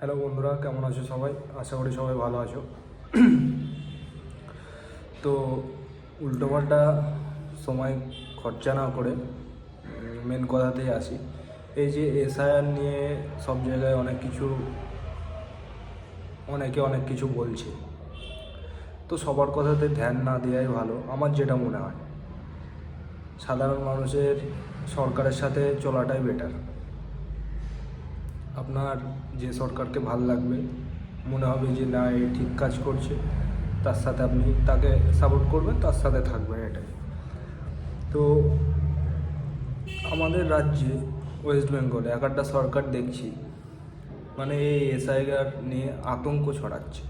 Hello বন্ধুরা, কেমন আছো সবাই? আশা করি সবাই ভালো আছো। তো উল্টোপাল্টা সময় খরচা না করে মেন কথাতেই আসি। এই যে এসআইআর নিয়ে সব জায়গায় অনেকে অনেক কিছু বলছে, তো সবার কথাতে ধ্যান না দেওয়াই ভালো আমার যেটা মনে হয়। সাধারণ মানুষের সরকারের সাথে চলাটাই বেটার। আপনার যে সরকারকে ভাল লাগবে, মনে হবে যে না এ ঠিক কাজ করছে, তার সাথে আপনি তাকে সাপোর্ট করবেন, তার সাথে থাকবেন, এটাই। তো আমাদের রাজ্যে ওয়েস্ট বেঙ্গলে একটা সরকার দেখছি, মানে এই এসআইআর নিয়ে আতঙ্ক ছড়াচ্ছে।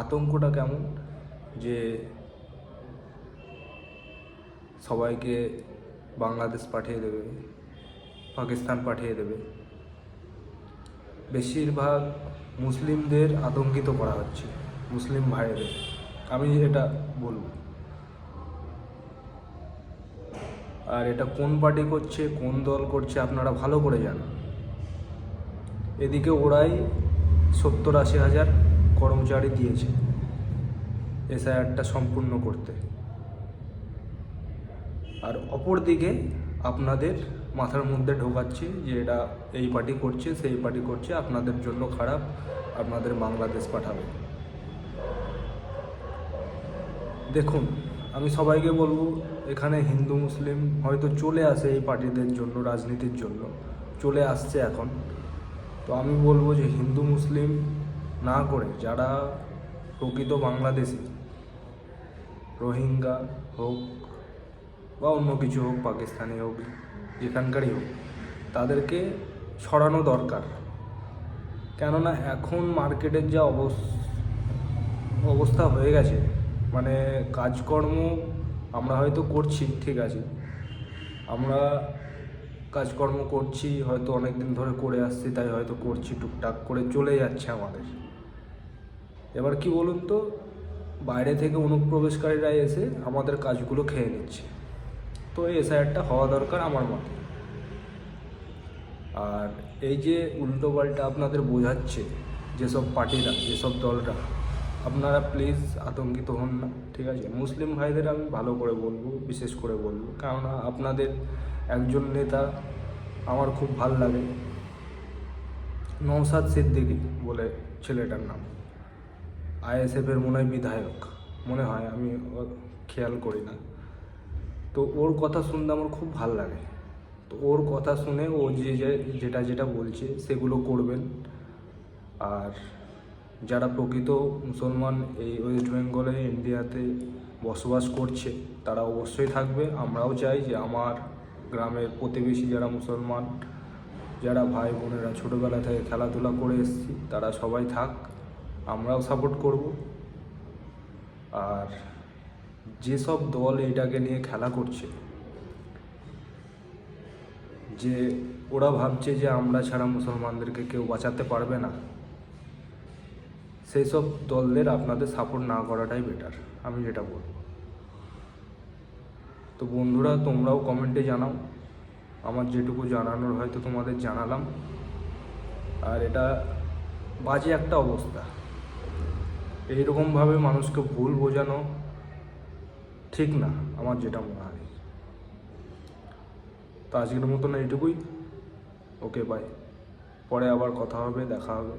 আতঙ্কটা কেমন, যে সবাইকে বাংলাদেশ পাঠিয়ে দেবে, পাকিস্তান পাঠিয়ে দেবে। বেশিরভাগ মুসলিমদের আতঙ্কিত করা হচ্ছে, মুসলিম ভাইদের। আমি এটা বলবো। আর এটা কোন পার্টি করছে, কোন দল করছে, আপনারা ভালো করে জানেন। এদিকে ওরাই 70-80 হাজার কর্মচারী দিয়েছে এসআইআরটা সম্পূর্ণ করতে, আর অপর দিকে আপনাদের মাথার মধ্যে ঢোকাচ্ছে যে এটা এই পার্টি করছে, সেই পার্টি করছে, আপনাদের জন্য খারাপ, আপনাদের বাংলাদেশ পাঠাবে। দেখুন, আমি সবাইকে বলবো, এখানে হিন্দু মুসলিম হয়তো চলে আসে এই পার্টিদের জন্য, রাজনীতির জন্য চলে আসছে এখন। তো আমি বলবো যে হিন্দু মুসলিম না করে যারা প্রকৃত বাংলাদেশি, রোহিঙ্গা হোক বা অন্য কিছু হোক, পাকিস্তানি হোক, যেখানকারই হোক, তাদেরকে সরানো দরকার। কেননা এখন মার্কেটের যা অবস্থা হয়ে গেছে, মানে কাজকর্ম আমরা হয়তো করছি, ঠিক আছে, আমরা কাজকর্ম করছি, হয়তো অনেক দিন ধরে করে আসছি, তাই হয়তো করছি, টুকটাক করে চলে যাচ্ছে আমাদের। এবার কি বলুন তো, বাইরে থেকে অনুপ্রবেশকারীরা এসে আমাদের কাজগুলো খেয়ে নিচ্ছে। তো এই এসআইআরটা হওয়া দরকার আমার মতে। আর এই যে উল্টোপাল্টা আপনাদের বোঝাচ্ছে যেসব পার্টিরা, যেসব দলরা, আপনারা প্লিজ আতঙ্কিত হন না, ঠিক আছে? মুসলিম ভাইদের আমি ভালো করে বলবো, বিশেষ করে বলবো, কেননা আপনাদের একজন নেতা আমার খুব ভাল লাগে, নওশাদ সিদ্দিকী বলে ছেলেটার নাম, আইএসএফের মনে হয় বিধায়ক, মনে হয়, আমি খেয়াল করি না। তো ওর কথা শুনতে আমার খুব ভাল লাগে। তো ওর কথা শুনে ও যেটা বলছে সেগুলো করবেন। আর যারা প্রকৃত মুসলমান এই ওয়েস্ট বেঙ্গলে, ইন্ডিয়াতে বসবাস করছে, তারা অবশ্যই থাকবে। আমরাও চাই যে আমার গ্রামের প্রতিবেশী যারা মুসলমান, যারা ভাই বোনেরা ছোটোবেলা থেকে খেলাধুলা করে এসেছি, তারা সবাই থাক, আমরাও সাপোর্ট করব। আর যেসব দল এইটাকে নিয়ে খেলা করছে, যে ওরা ভাবছে যে আমরা ছাড়া মুসলমানদেরকে কেউ বাঁচাতে পারবে না, সেই সব দলদের আপনাদের সাপোর্ট না করাটাই বেটার, আমি যেটা বলবো। তো বন্ধুরা, তোমরাও কমেন্টে জানাও, আমার যেটুকু জানানোর হয়তো তোমাদের জানালাম। আর এটা বাজে একটা অবস্থা, এইরকমভাবে মানুষকে ভুল বোঝানো ঠিক না, আমার যেটা মনে হয়। তো আজকের মতন এইটুকুই। ওকে, বাই। পরে আবার কথা হবে, দেখা হবে।